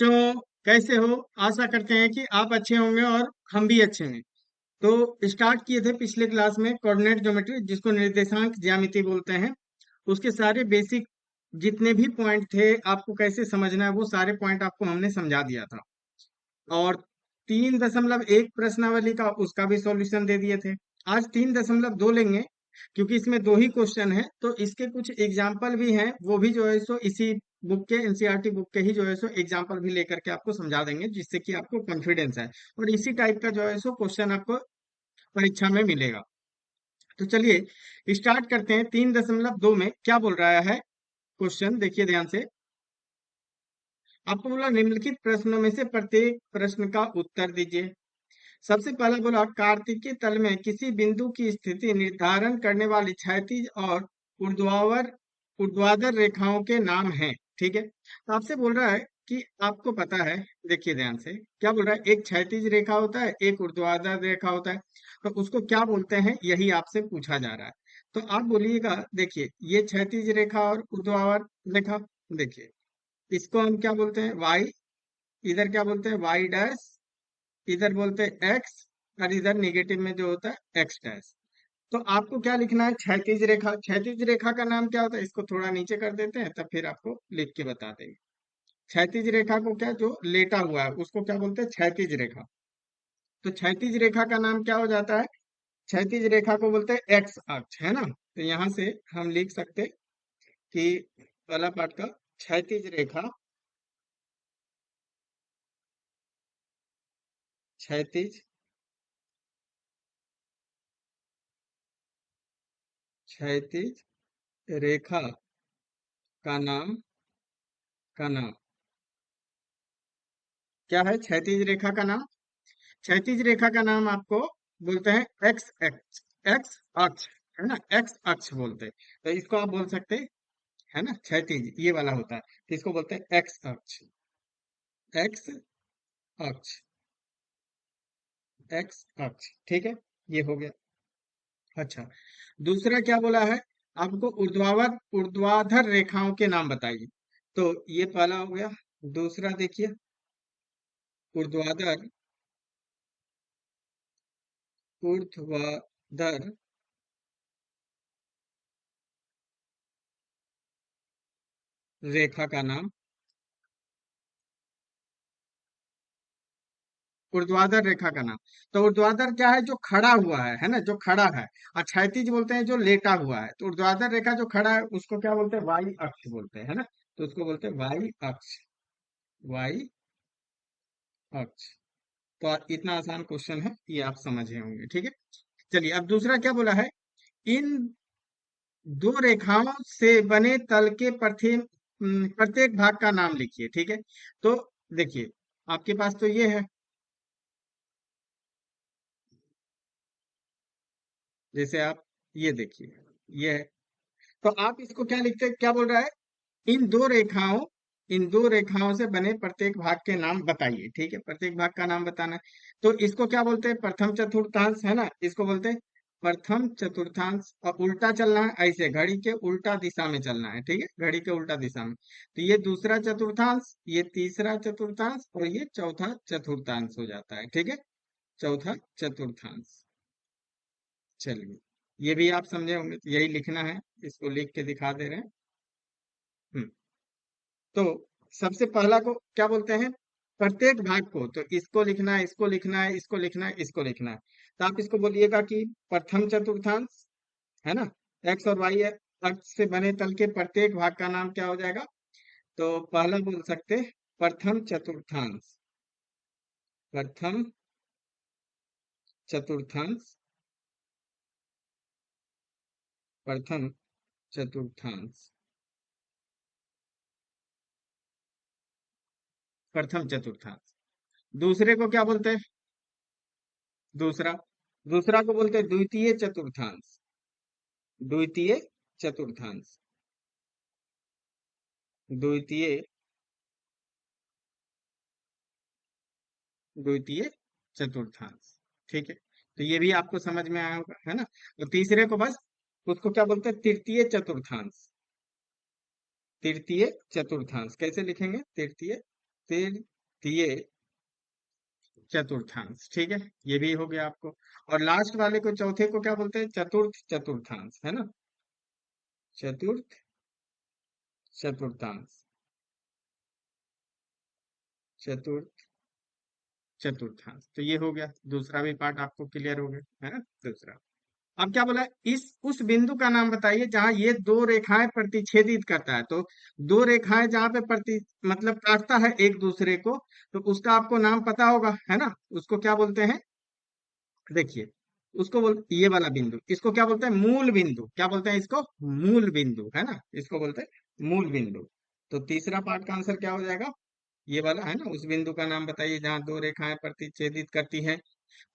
तो कैसे हो? आशा करते हैं कि आप अच्छे होंगे और हम भी अच्छे हैं। तो स्टार्ट किए थे पिछले क्लास में कोऑर्डिनेट ज्योमेट्री, जिसको निर्देशांक ज्यामिति बोलते हैं। उसके सारे बेसिक जितने भी पॉइंट थे, आपको कैसे समझना है वो सारे पॉइंट आपको हमने समझा दिया था। और 3.1 प्रश्नावली का उसका भी सॉल्यूशन दे दिए थे। आज 3.2 लेंगे, क्योंकि इसमें दो ही क्वेश्चन है, तो इसके कुछ एग्जाम्पल भी हैं, वो भी जो है सो इसी बुक के, एनसीईआरटी बुक के ही जो है सो एग्जाम्पल भी लेकर के आपको समझा देंगे, जिससे कि आपको कॉन्फिडेंस है। और इसी टाइप का जो है सो क्वेश्चन आपको परीक्षा में मिलेगा। तो चलिए स्टार्ट करते हैं। 3.2 में क्या बोल रहा है क्वेश्चन, देखिए ध्यान से। आपको बोला निम्नलिखित प्रश्नों में से प्रत्येक प्रश्न का उत्तर दीजिए। सबसे पहला बोला कार्तिकीय तल में किसी बिंदु की स्थिति निर्धारण करने वाली क्षैतिज और ऊर्ध्वाधर ऊर्ध्वाधर रेखाओं के नाम हैं। ठीक है, तो आपसे बोल रहा है कि आपको पता है, देखिए ध्यान से क्या बोल रहा है, एक क्षैतिज रेखा होता है, एक ऊर्ध्वाधर रेखा होता है। तो उसको क्या बोलते हैं, यही आपसे पूछा जा रहा है। तो आप बोलिएगा, देखिए ये क्षैतिज रेखा और ऊर्ध्वाधर रेखा, देखिए इसको हम क्या बोलते हैं, वाई। इधर क्या बोलते हैं, वाई डैश। इधर बोलते हैं एक्स। और इधर निगेटिव में जो होता है एक्स डैश। तो आपको क्या लिखना है, क्षैतिज रेखा। क्षैतिज रेखा का नाम क्या होता है, इसको थोड़ा नीचे कर देते हैं, तब फिर आपको लिख के बता देंगे। क्षैतिज रेखा को क्या, जो लेटा हुआ है उसको क्या बोलते हैं, क्षैतिज रेखा। तो क्षैतिज रेखा का नाम क्या हो जाता है, क्षैतिज रेखा को बोलते हैं एक्स अक्ष, है ना। तो यहाँ से हम लिख सकते कि पहला पार्ट का क्षैतिज रेखा, क्षैतिज क्षैतिज रेखा का नाम, का नाम क्या है, क्षैतिज रेखा का नाम। क्षैतिज रेखा का नाम आपको बोलते हैं एक्स एक्स, एक्स अक्ष, है ना, एक्स अक्ष बोलते हैं। तो इसको आप बोल सकते हैं, है ना, क्षैतिज ये वाला होता है, तो इसको बोलते हैं एक्स अक्ष, एक्स अक्ष, एक्स अक्ष। ठीक है, ये हो गया। अच्छा, दूसरा क्या बोला है, आपको ऊर्ध्वाधर ऊर्ध्वाधर रेखाओं के नाम बताइए। तो ये पहला हो गया। दूसरा देखिए, ऊर्ध्वाधर ऊर्ध्वाधर रेखा का नाम, ऊर्ध्वाधर रेखा का नाम। तो ऊर्ध्वाधर क्या है, जो खड़ा हुआ है ना, जो खड़ा है। और क्षैतिज बोलते हैं जो लेटा हुआ है। तो ऊर्ध्वाधर रेखा जो खड़ा है उसको क्या बोलते हैं, वाई अक्ष बोलते हैं, है ना। तो उसको बोलते हैं वाई अक्ष, वाई अक्ष। तो इतना आसान क्वेश्चन है, ये आप समझे होंगे। ठीक है, चलिए अब दूसरा क्या बोला है, इन दो रेखाओं से बने तल के प्रत्येक भाग का नाम लिखिए। ठीक है, तो देखिए आपके पास तो ये है, जैसे आप ये देखिए, ये है। तो आप इसको क्या लिखते हैं, क्या बोल रहा है, इन दो रेखाओं इन दो रेखाओं से बने प्रत्येक भाग के नाम बताइए। ठीक है, प्रत्येक भाग का नाम बताना है। तो इसको क्या बोलते हैं, प्रथम चतुर्थांश, है ना, इसको बोलते हैं प्रथम चतुर्थांश। और उल्टा चलना है, ऐसे घड़ी के उल्टा दिशा में चलना है। ठीक है, घड़ी के उल्टा दिशा में। तो ये दूसरा चतुर्थांश, ये तीसरा चतुर्थांश, और ये चौथा चतुर्थांश हो जाता है। ठीक है, चौथा चतुर्थांश। चलिए, ये भी आप समझे होंगे, तो यही लिखना है, इसको लिख के दिखा दे रहे हैं। हम्म, तो सबसे पहला को क्या बोलते हैं, प्रत्येक भाग को। तो इसको लिखना है, इसको लिखना है, इसको लिखना है, इसको लिखना है। तो आप इसको बोलिएगा कि प्रथम चतुर्थांश, है ना। एक्स और वाई अक्ष से बने तल के प्रत्येक भाग का नाम क्या हो जाएगा। तो पहला बोल सकते हैं प्रथम चतुर्थांश, प्रथम चतुर्थांश, प्रथम चतुर्थांश, प्रथम चतुर्थांश। दूसरे को क्या बोलते हैं, दूसरा दूसरा को बोलते हैं द्वितीय चतुर्थांश, द्वितीय चतुर्थांश, द्वितीय द्वितीय चतुर्थांश। ठीक है, तो ये भी आपको समझ में आया होगा, है ना। और तीसरे को बस, उसको क्या बोलते हैं, तृतीय चतुर्थांश, तृतीय चतुर्थांश। कैसे लिखेंगे, तृतीय, तृतीय चतुर्थांश, ठीक है, ये भी हो गया आपको। और लास्ट वाले को, चौथे को क्या बोलते हैं? चतुर्थ चतुर्थांश, है ना, चतुर्थ चतुर्थांश, चतुर्थ चतुर्थांश। तो ये हो गया, दूसरा भी पार्ट आपको क्लियर हो गया, है ना, दूसरा। अब क्या बोला, इस उस बिंदु का नाम बताइए जहां ये दो रेखाएं प्रतिच्छेदित करता है। तो दो रेखाएं जहां पे प्रति मतलब काटता है एक दूसरे को, तो उसका आपको नाम पता होगा, है ना, उसको क्या बोलते हैं? देखिए, उसको बोल, ये वाला बिंदु, इसको क्या बोलते हैं? मूल बिंदु। क्या बोलते हैं इसको? मूल बिंदु, है ना, इसको बोलते हैं मूल बिंदु। तो तीसरा पार्ट का आंसर क्या हो जाएगा? ये वाला, है ना, उस बिंदु का नाम बताइए जहां दो रेखाएं प्रतिच्छेदित करती हैं।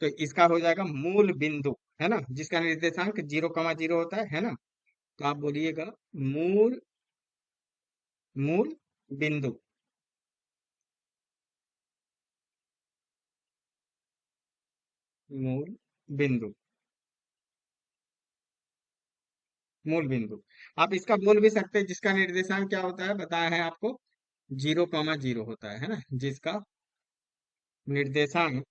तो इसका हो जाएगा मूल बिंदु, है ना, जिसका निर्देशांक 0,0 होता है ना। तो आप बोलिएगा मूल, मूल बिंदु, मूल बिंदु, मूल बिंदु। आप इसका बोल भी सकते हैं जिसका निर्देशांक क्या होता है, बताया है आपको, 0,0 होता है ना, जिसका निर्देशांक,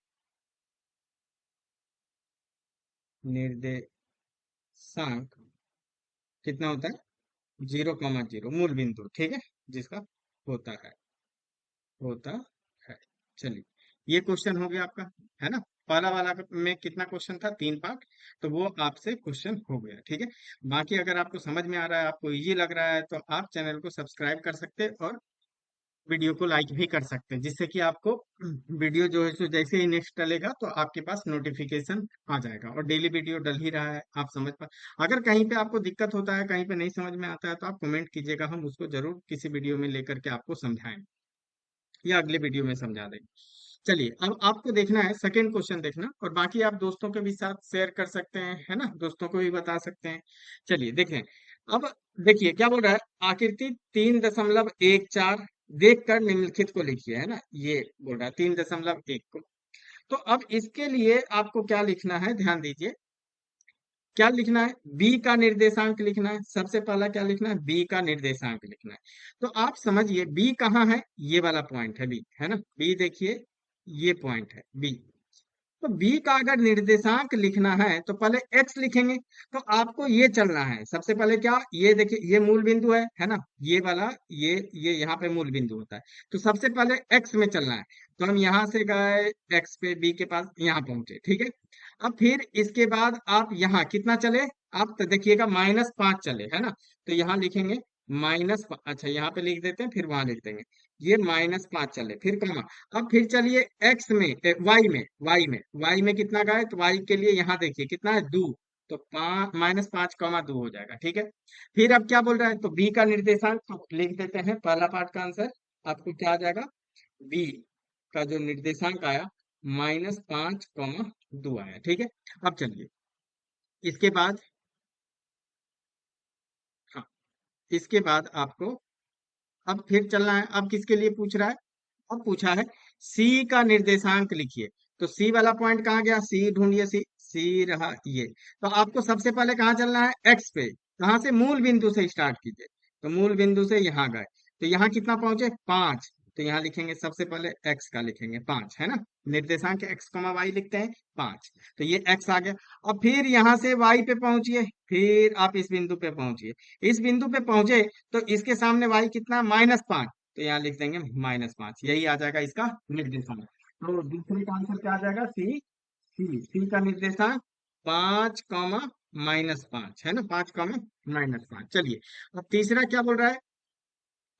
निर्देशांक कितना होता है? 0,0, मूल बिंदु, ठीक है, जिसका होता होता है। चलिए, ये क्वेश्चन हो गया आपका, है ना। पहला वाला में कितना क्वेश्चन था? 3 पार्ट। तो वो आपसे क्वेश्चन हो गया, ठीक है। बाकी अगर आपको समझ में आ रहा है, आपको इजी लग रहा है, तो आप चैनल को सब्सक्राइब कर सकते हैं और वीडियो को लाइक भी कर सकते हैं, जिससे कि आपको वीडियो जो है सो जैसे ही नेक्स्ट डलेगा तो आपके पास नोटिफिकेशन आ जाएगा। और डेली वीडियो डल ही रहा है, आप समझ पा, अगर कहीं पे आपको दिक्कत होता है, कहीं पे नहीं समझ में आता है, तो आप कमेंट कीजिएगा, हम उसको जरूर किसी वीडियो में लेकर के आपको समझाएंगे, या अगले वीडियो में समझा देंगे। चलिए, अब आपको देखना है सेकंड क्वेश्चन देखना, और बाकी आप दोस्तों के भी साथ शेयर कर सकते हैं, है ना, दोस्तों को भी बता सकते हैं। चलिए देखें, अब देखिए क्या बोल रहा है, आकृति 3,14 देख कर निम्नलिखित को लिखिए, है ना, ये बोल रहा है 3,1 को। तो अब इसके लिए आपको क्या लिखना है, ध्यान दीजिए, क्या लिखना है? बी का निर्देशांक लिखना है। सबसे पहला क्या लिखना है? बी का निर्देशांक लिखना है। तो आप समझिए बी कहाँ है, ये वाला पॉइंट है बी, है ना, बी देखिए, ये पॉइंट है बी। तो बी का अगर निर्देशांक लिखना है तो पहले एक्स लिखेंगे। तो आपको ये चलना है सबसे पहले, क्या, ये देखिए, ये मूल बिंदु है ना, ये वाला, ये यहाँ पे मूल बिंदु होता है। तो सबसे पहले एक्स में चलना है। तो हम यहाँ से गए एक्स पे, बी के पास, यहाँ पहुंचे, ठीक है। अब फिर इसके बाद आप यहाँ कितना चले? आप तो देखिएगा -5 चले, है ना। तो यहाँ लिखेंगे अच्छा, यहाँ पे लिख देते हैं, फिर वहां लिख देंगे, ये -5 चले, फिर कमा। अब फिर चलिए एक्स में, वाई में कितना का है? तो वाई के लिए यहाँ देखिए कितना है, 2। तो -5,2 हो जाएगा, ठीक है। फिर अब क्या बोल रहा है, तो बी का निर्देशांक तो लिख देते हैं, पहला पार्ट का आंसर आपको क्या आ जाएगा, बी का जो निर्देशांक आया, -5,2 आया, ठीक है। अब चलिए, इसके बाद, हाँ, इसके बाद आपको अब फिर चलना है। अब किसके लिए पूछ रहा है? अब पूछा है सी का निर्देशांक लिखिए। तो सी वाला पॉइंट कहाँ गया? सी ढूंढिए, सी, सी रहा ये। तो आपको सबसे पहले कहाँ चलना है? एक्स पे। कहाँ से? मूल बिंदु से स्टार्ट कीजिए। तो मूल बिंदु से यहाँ गए, तो यहाँ कितना पहुंचे? 5। तो यहाँ लिखेंगे सबसे पहले एक्स का लिखेंगे 5, है ना, निर्देशांक एक्स कमा वाई लिखते हैं 5। तो ये एक्स आ गया। अब फिर यहाँ से वाई पे पहुंचिए, फिर आप इस बिंदु पे पहुंचिए। इस बिंदु पे पहुंचे तो इसके सामने वाई कितना? -5। तो यहाँ लिख देंगे -5, यही आ जाएगा इसका निर्देशांक। तो दूसरे का आंसर क्या आ जाएगा? सी, सी का निर्देशांक 5,-5, है ना, 5,-5। चलिए, अब तीसरा क्या बोल रहा है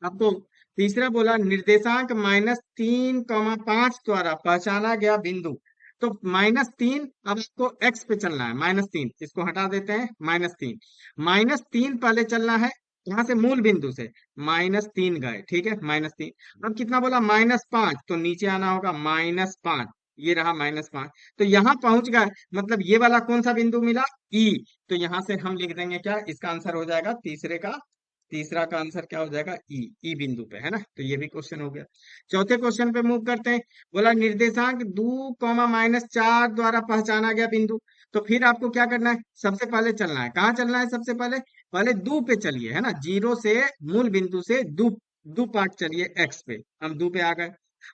आपको? तीसरा बोला निर्देशांक -3,5 द्वारा पहचाना गया बिंदु। तो -3, अब आपको एक्स पे चलना है, -3, इसको हटा देते हैं, -3, -3 पहले चलना है। यहाँ से मूल बिंदु से -3 गए, ठीक है, -3। अब कितना बोला? -5, तो नीचे आना होगा, -5, ये रहा -5। तो यहाँ पहुंच गए, मतलब ये वाला कौन सा बिंदु मिला? ई। तो यहाँ से हम लिख देंगे क्या, इसका आंसर हो जाएगा तीसरा का आंसर क्या हो जाएगा? ई, ई बिंदु पे, है ना। तो ये भी क्वेश्चन हो गया। चौथे क्वेश्चन पे मूव करते हैं। बोला निर्देशांक 2, -4 द्वारा पहचाना गया बिंदु। तो फिर आपको क्या करना है? सबसे पहले चलना है, कहाँ चलना है? सबसे पहले पहले दो पे चलिए, है ना, जीरो से, मूल बिंदु से दो, दो पार्ट चलिए एक्स पे, हम दो पे आ गए।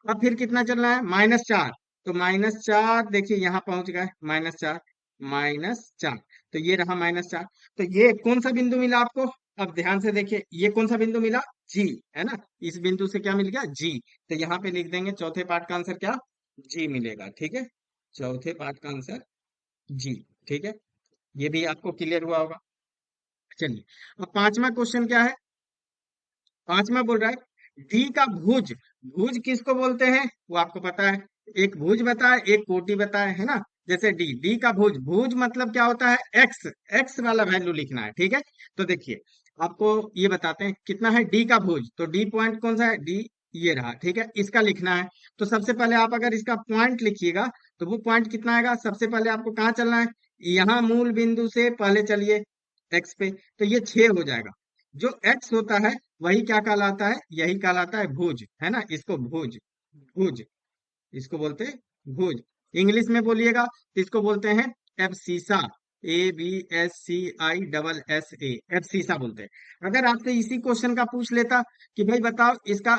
अब फिर कितना चलना है, -4। तो -4 देखिए यहाँ पहुंच गए, -4, -4। तो ये रहा -4। तो ये कौन सा बिंदु मिला आपको? अब ध्यान से देखिए, ये कौन सा बिंदु मिला? जी, है ना। इस बिंदु से क्या मिल गया? जी। तो यहाँ पे लिख देंगे चौथे पार्ट का आंसर क्या? जी मिलेगा, ठीक है। चौथे पार्ट का आंसर जी, ठीक है। ये भी आपको क्लियर हुआ होगा। चलिए, अब पांचवा क्वेश्चन क्या है? पांचवा बोल रहा है डी का भुज। भुज किसको बोलते हैं वो आपको पता है। एक भुज बताए, एक कोटि बताए, है ना। जैसे डी, डी का भुज, भुज मतलब क्या होता है? एक्स। एक्स वाला वैल्यू लिखना है, ठीक है। तो देखिए, आपको ये बताते हैं कितना है डी का भुज। तो डी पॉइंट कौन सा है? डी ये रहा, ठीक है। इसका लिखना है। तो सबसे पहले आप अगर इसका पॉइंट लिखिएगा तो वो पॉइंट कितना आएगा? सबसे पहले आपको कहाँ चलना है? यहाँ मूल बिंदु से पहले चलिए एक्स पे, तो ये 6 हो जाएगा। जो एक्स होता है वही क्या कहलाता है? यही कहलाता है भुज, है ना। इसको भुज, भुज इसको बोलते हैं भुज। इंग्लिश में बोलिएगा तो इसको बोलते हैं एब्सिसा। ABSCISSA, एब्सिसा बोलते हैं। अगर आपसे इसी क्वेश्चन का पूछ लेता कि भाई बताओ इसका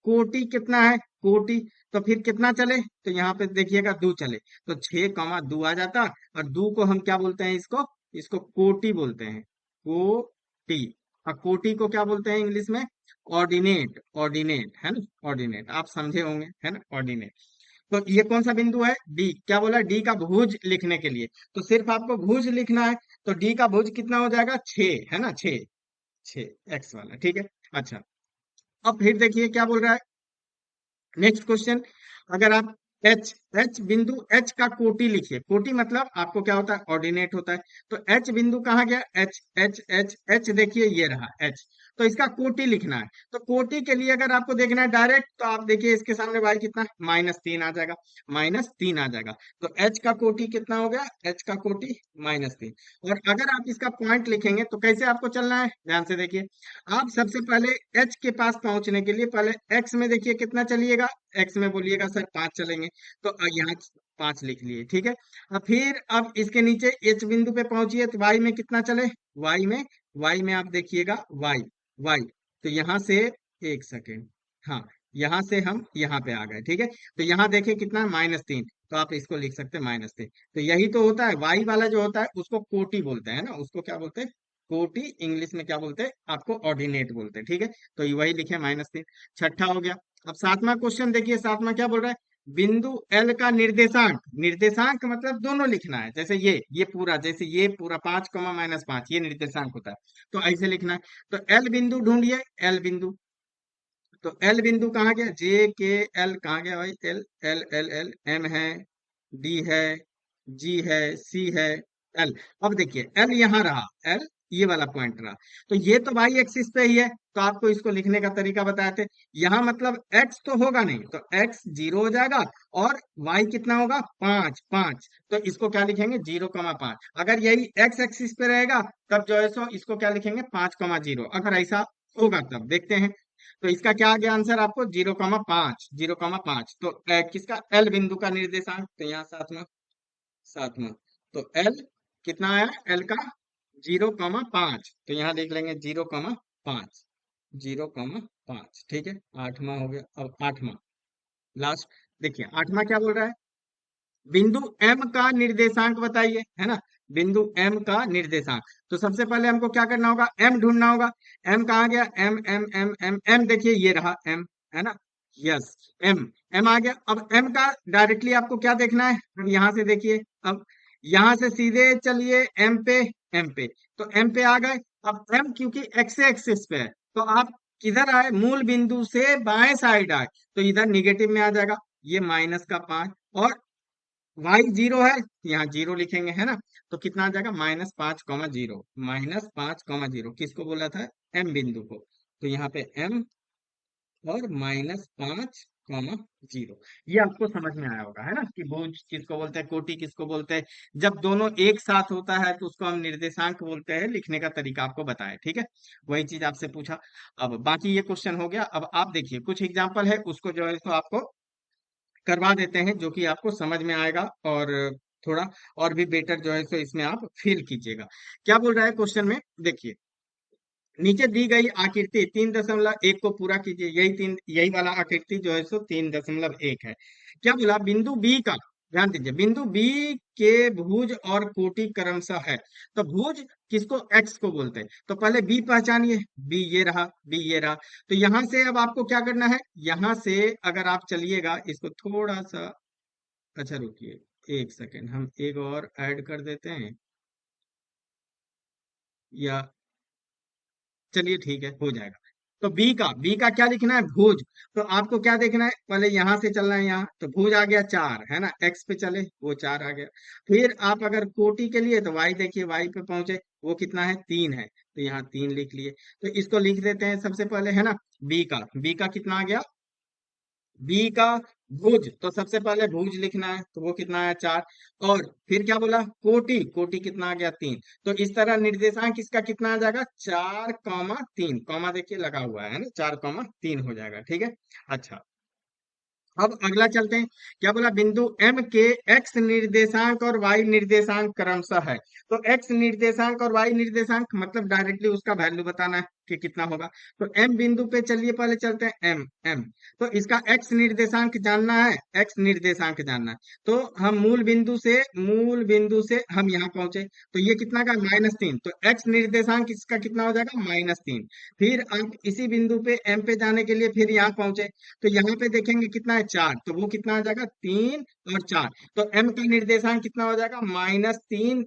कोटि कितना है, कोटि, तो फिर कितना चले? तो यहाँ पे देखिएगा दो चले, तो 6, 2 आ जाता। और दो को हम क्या बोलते हैं? इसको, इसको कोटि बोलते हैं, कोटि। और कोटि को क्या बोलते हैं इंग्लिश में? ऑर्डिनेट, ऑर्डिनेट, है ना। ऑर्डिनेट आप समझे होंगे, है ना, ऑर्डिनेट। तो ये कौन सा बिंदु है? डी। क्या बोला? डी का भुज लिखने के लिए तो सिर्फ आपको भुज लिखना है। तो डी का भुज कितना हो जाएगा? 6, है ना, 6, 6 एक्स वाला, ठीक है। अच्छा, अब फिर देखिए क्या बोल रहा है नेक्स्ट क्वेश्चन। अगर आप एच, एच बिंदु, एच का कोटि लिखिए। कोटि मतलब आपको क्या होता है? ऑर्डिनेट होता है। तो एच बिंदु कहाँ गया? एच, एच, एच, एच देखिए ये रहा एच। तो इसका कोटि लिखना है। तो कोटि के लिए अगर आपको देखना है डायरेक्ट, तो आप देखिए इसके सामने y कितना है? -3 आ जाएगा, -3 आ जाएगा। तो एच का कोटि कितना हो गया? एच का कोटि -3। और अगर आप इसका पॉइंट लिखेंगे तो कैसे आपको चलना है? ध्यान से देखिए। आप सबसे पहले एच के पास पहुंचने के लिए पहले एक्स में देखिए कितना चलिएगा। एक्स में बोलिएगा सर 5 चलेंगे, तो यहाँ 5 लिख लिए, ठीक है। अब फिर अब इसके नीचे एच बिंदु पे पहुंचिए तो वाई में कितना चले? वाई में, वाई में आप देखिएगा वाई, वाई। तो यहाँ से, एक सेकेंड, हाँ, यहाँ से हम यहाँ पे आ गए, ठीक है। तो यहाँ देखिए कितना है? -3। तो आप इसको लिख सकते हैं -3। तो यही तो होता है वाई वाला जो होता है उसको कोटि बोलते हैं ना, उसको क्या बोलते हैं? कोटि। इंग्लिश में क्या बोलते हैं? आपको ऑर्डिनेट बोलते हैं, ठीक है। तो ये वही लिखे -3। छठा हो गया। अब सातवां क्वेश्चन देखिए, सातवां क्या बोल रहा है? बिंदु एल का निर्देशांक। निर्देशांक मतलब दोनों लिखना है। जैसे ये पूरा, जैसे ये पूरा 5, -5 ये निर्देशांक होता है। तो ऐसे लिखना है। तो एल बिंदु ढूंढिए, एल बिंदु। तो एल बिंदु कहाँ गया? JKL कहाँ गया भाई? L, L, L, L, M है, डी है, जी है, सी है, एल। अब देखिए एल यहाँ रहा, एल ये वाला पॉइंट रहा। तो ये तो वाई एक्सिस पे ही है, तो आपको इसको लिखने का तरीका बताए थे। यहाँ मतलब एक्स तो होगा नहीं, तो एक्स 0 हो जाएगा। और वाई कितना होगा? 5, 5। तो इसको क्या लिखेंगे? 0,5। अगर यही एक्स एक्सिस पे रहेगा तब जो है सो इसको क्या लिखेंगे? 5,0। अगर ऐसा होगा तब देखते हैं। तो इसका क्या आ गया आंसर आपको? 0,5, 0,5। तो किसका? एल बिंदु का निर्देशांक। तो यहाँ सातवां, सातवां। तो एल कितना आया? एल का 0,5। तो यहाँ देख लेंगे 0,5, 0,5, ठीक है। आठवां हो गया। अब आठवां लास्ट देखिए, आठवां क्या बोल रहा है? बिंदु एम का निर्देशांक बताइए, है ना। बिंदु एम का निर्देशांक। तो सबसे पहले हमको क्या करना होगा? एम ढूंढना होगा। एम कहाँ गया? M, M, M, M, M देखिए ये रहा एम, है ना। यस, एम, एम आ गया। अब एम का डायरेक्टली आपको क्या देखना है? अब यहाँ से देखिए, अब यहाँ से सीधे चलिए एम पे, एम पे। तो एम पे आ गए। अब एम क्योंकि एक्स एक्सिस पे है, तो आप किधर आए? मूल बिंदु से बाएं साइड आए, तो इधर निगेटिव में आ जाएगा। ये -5। और वाई 0 है, यहाँ 0 लिखेंगे, है ना। तो कितना आ जाएगा? -5,0, -5,0। किसको बोला था? एम बिंदु को। तो यहाँ पे एम और -5,0। ये आपको समझ में आया होगा, है ना, कि भुज किसको बोलते हैं, कोटि किसको बोलते हैं। जब दोनों एक साथ होता है तो उसको हम निर्देशांक बोलते हैं। लिखने का तरीका आपको बताया, ठीक है। वही चीज आपसे पूछा। अब बाकी ये क्वेश्चन हो गया। अब आप देखिए कुछ एग्जाम्पल है, उसको जो है तो आपको करवा देते हैं, जो कि आपको समझ में आएगा। और थोड़ा और भी बेटर जो है सो इसमें आप फील कीजिएगा। क्या बोल रहा है क्वेश्चन में? देखिए, नीचे दी गई आकृति 3.1 को पूरा कीजिए। यही वाला आकृति जो है सो 3.1 है। क्या बोला? बिंदु बी का, ध्यान दीजिए, बिंदु बी के भुज और कोटि क्रमशः है। तो भुज किसको? एक्स को बोलते हैं। तो पहले बी पहचानिए, बी ये रहा, बी ये रहा। तो यहां से अब आपको क्या करना है? यहां से अगर आप चलिएगा इसको थोड़ा सा, अच्छा रुकिए एक सेकेंड, हम एक और ऐड कर देते हैं, या चलिए ठीक है, हो जाएगा। तो बी का क्या लिखना है? भुज। तो आपको क्या देखना है? पहले यहां से चलना है, यहाँ तो भुज आ गया 4, है ना, एक्स पे चले वो 4 आ गया। फिर आप अगर कोटि के लिए तो वाई देखिए, वाई पे पहुंचे, वो कितना है? 3 है, तो यहाँ 3 लिख लिए। तो इसको लिख देते हैं सबसे पहले, है ना। बी का कितना आ गया? बी का भुज, तो सबसे पहले भुज लिखना है, तो वो कितना है? 4। और फिर क्या बोला? कोटि, कोटि कितना आ गया? 3। तो इस तरह निर्देशांक इसका कितना आ जाएगा? 4, 3, कॉमा देखिए लगा हुआ है ना, 4, 3 हो जाएगा, ठीक है। अच्छा, अब अगला चलते हैं। क्या बोला? बिंदु एम के एक्स निर्देशांक और वाई निर्देशांक क्रमशः है। तो एक्स निर्देशांक और वाई निर्देशांक मतलब डायरेक्टली उसका वैल्यू बताना है कि कितना होगा। तो एम बिंदु पे चलिए, पहले चलते हैं एम एम। तो इसका एक्स निर्देशांक जानना है, एक्स निर्देशांक जानना है। तो हम मूल बिंदु से हम यहाँ पहुंचे, तो ये कितना का? -3। तो एक्स निर्देशांक इसका कितना हो जाएगा? -3। फिर आप इसी बिंदु पे एम पे जाने के लिए फिर यहाँ पहुंचे, तो यहाँ पे देखेंगे कितना है? 4। तो वो कितना आ जाएगा? 3 और 4। तो एम का निर्देशांक कितना हो जाएगा? -3,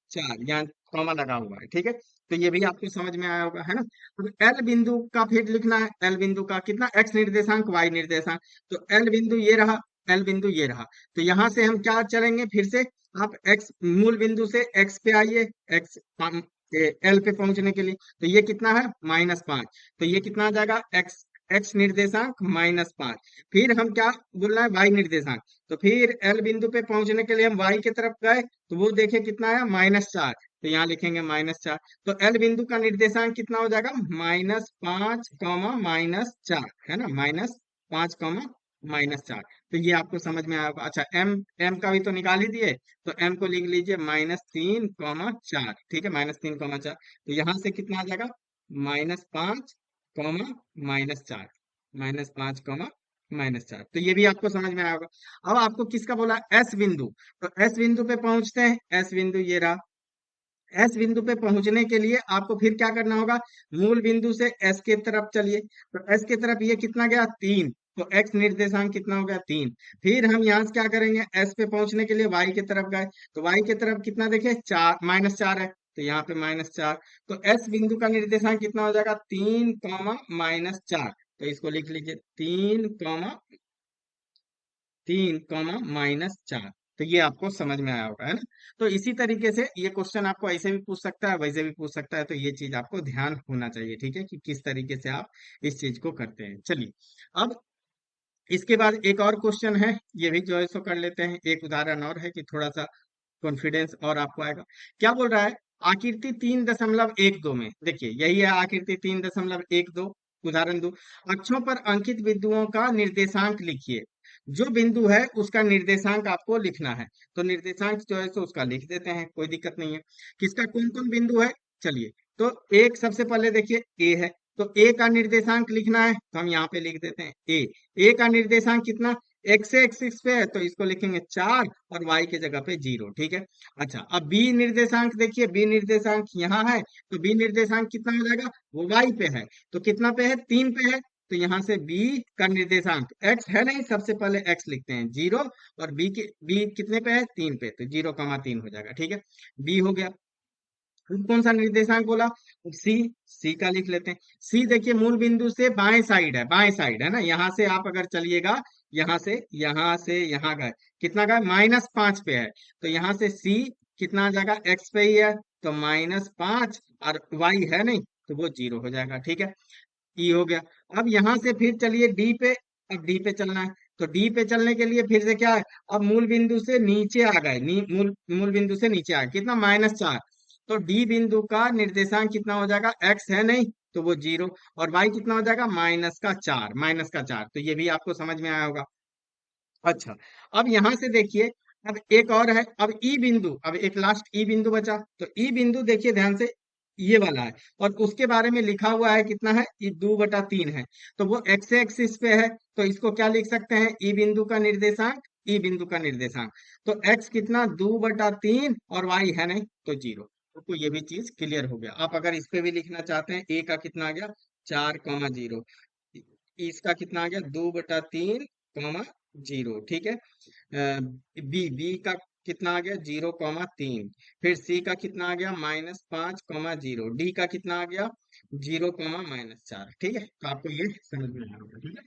4, यहाँ कॉमा लगा हुआ है, ठीक है। तो ये भी आपको समझ में आया होगा, है ना। अब एल बिंदु का फिर लिखना है, एल बिंदु का कितना? एक्स निर्देशांक, वाई निर्देशांक। तो एल बिंदु ये रहा, एल बिंदु ये रहा। तो यहाँ से हम क्या चलेंगे? फिर से आप एक्स मूल बिंदु से एक्स पे आइए, एक्स एल पे पहुंचने के लिए। तो ये कितना है? -5। तो ये कितना आ जाएगा? एक्स एक्स निर्देशांक -5। फिर हम क्या बोल रहे हैं? वाई निर्देशांक। तो फिर एल बिंदु पे पहुंचने के लिए हम वाई की तरफ गए, तो वो देखे कितना है? -4। तो यहाँ लिखेंगे -4। तो एल बिंदु का निर्देशांक कितना हो जाएगा? -5, -4, है ना, -5, -4। तो ये आपको समझ में आया होगा। अच्छा, एम एम का भी तो निकाल ही दिए, तो एम को लिख लीजिए -3, 4, ठीक है, -3, 4। तो यहाँ से कितना आ जाएगा? -5, -4, -5, तो ये भी आपको समझ में आया होगा। अब आपको किसका बोला? एस बिंदु। तो एस बिंदु पे पहुंचते हैं, एस बिंदु ये रहा। एस बिंदु पे पहुंचने के लिए आपको फिर क्या करना होगा? मूल बिंदु से एस के तरफ चलिए। तो एस के तरफ ये कितना गया? 3। तो एक्स निर्देशांक कितना हो गया? 3। फिर हम यहाँ से क्या करेंगे? एस पे पहुंचने के लिए वाई की तरफ गए, तो वाई की तरफ कितना देखे? 4, -4 है, तो यहाँ पे -4। तो एस बिंदु का निर्देशांक कितना हो जाएगा? 3, -4। तो इसको लिख लीजिए, 3, -4। तो ये आपको समझ में आया होगा, है ना। तो इसी तरीके से ये क्वेश्चन आपको ऐसे भी पूछ सकता है, वैसे भी पूछ सकता है। तो ये चीज आपको ध्यान होना चाहिए, ठीक है, कि किस तरीके से आप इस चीज को करते हैं। चलिए, अब इसके बाद एक और क्वेश्चन है, ये भी जो है सो कर लेते हैं। एक उदाहरण और है कि थोड़ा सा कॉन्फिडेंस और आपको आएगा। क्या बोल रहा है? आकृति 3.12 में देखिए, यही है आकृति 3.12। उदाहरण दो, अक्षों पर अंकित बिंदुओं का निर्देशांक लिखिए। जो बिंदु है उसका निर्देशांक आपको लिखना है। तो निर्देशांक जो है सो उसका लिख देते हैं, कोई दिक्कत नहीं है। किसका? कौन कौन बिंदु है? चलिए, तो एक सबसे पहले देखिए ए है। तो ए का निर्देशांक लिखना है, तो हम यहाँ पे लिख देते हैं ए। ए का निर्देशांक कितना? एक्स एक्सिस पे है, तो इसको लिखेंगे 4 और वाई की जगह पे 0, ठीक है। अच्छा, अब बी निर्देशांक देखिए, बी निर्देशांक यहाँ है, तो बी निर्देशांक कितना हो जाएगा? वो वाई पे है, तो कितना पे है? 3 पे है। तो यहाँ से बी का निर्देशांक एक्स है नहीं, सबसे पहले एक्स लिखते हैं 0। और बी कितने पे है? 3 पे, तो 0, 3 हो जाएगा, ठीक है। बी हो गया। फिर कौन सा निर्देशांक बोला? सी। सी का लिख लेते हैं। सी देखिए, मूल बिंदु से बाएं साइड है, बाएं साइड है ना। यहाँ से आप अगर चलिएगा, यहाँ से यहाँ गए, कितना गए? -5 पे है। तो यहाँ से सी कितना आ जाएगा? एक्स पे ही है, तो -5, और वाई है नहीं, तो वो 0 हो जाएगा, ठीक है। ई हो गया। अब यहाँ से फिर चलिए डी पे। अब डी पे चलना है, तो डी पे चलने के लिए फिर से क्या है? अब मूल बिंदु से नीचे आ गए, मूल बिंदु से नीचे आ गए, कितना? -4। तो डी बिंदु का निर्देशांक कितना हो जाएगा? एक्स है नहीं, तो वो 0। और वाई कितना हो जाएगा? -4। तो ये भी आपको समझ में आया होगा। अच्छा, अब यहां से देखिए, अब एक और है। अब ई बिंदु, अब एक लास्ट ई बिंदु बचा। तो ई बिंदु देखिए ध्यान से, ये वाला है, और उसके बारे में लिखा हुआ है कितना है, ये 2/3 है। तो वो एक्स एक्सिस पे है, तो इसको क्या लिख सकते हैं, ई बिंदु का निर्देशांक, ई बिंदु का निर्देशांक। तो एक्स कितना, 2/3, और वाई है नहीं तो 0। तो ये भी चीज क्लियर हो गया। आप अगर इस पे भी लिखना चाहते हैं, ए का कितना आ गया, 4,0, इसका कितना आ गया, 2/3, 0, ठीक है। बी बी का कितना आ गया, 0,3। फिर सी का कितना आ गया, -5,0। डी का कितना आ गया, 0, -4। ठीक है, तो आपको ये समझ में आ गया, ठीक है।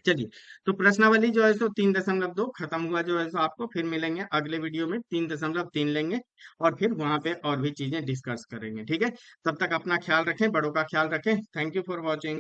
चलिए, तो प्रश्नावली जो है सो 3.2 खत्म हुआ जो है सो। आपको फिर मिलेंगे अगले वीडियो में, 3.3 लेंगे, और फिर वहां पे और भी चीजें डिस्कस करेंगे, ठीक है। तब तक अपना ख्याल रखें, बड़ों का ख्याल रखें। Thank you for watching.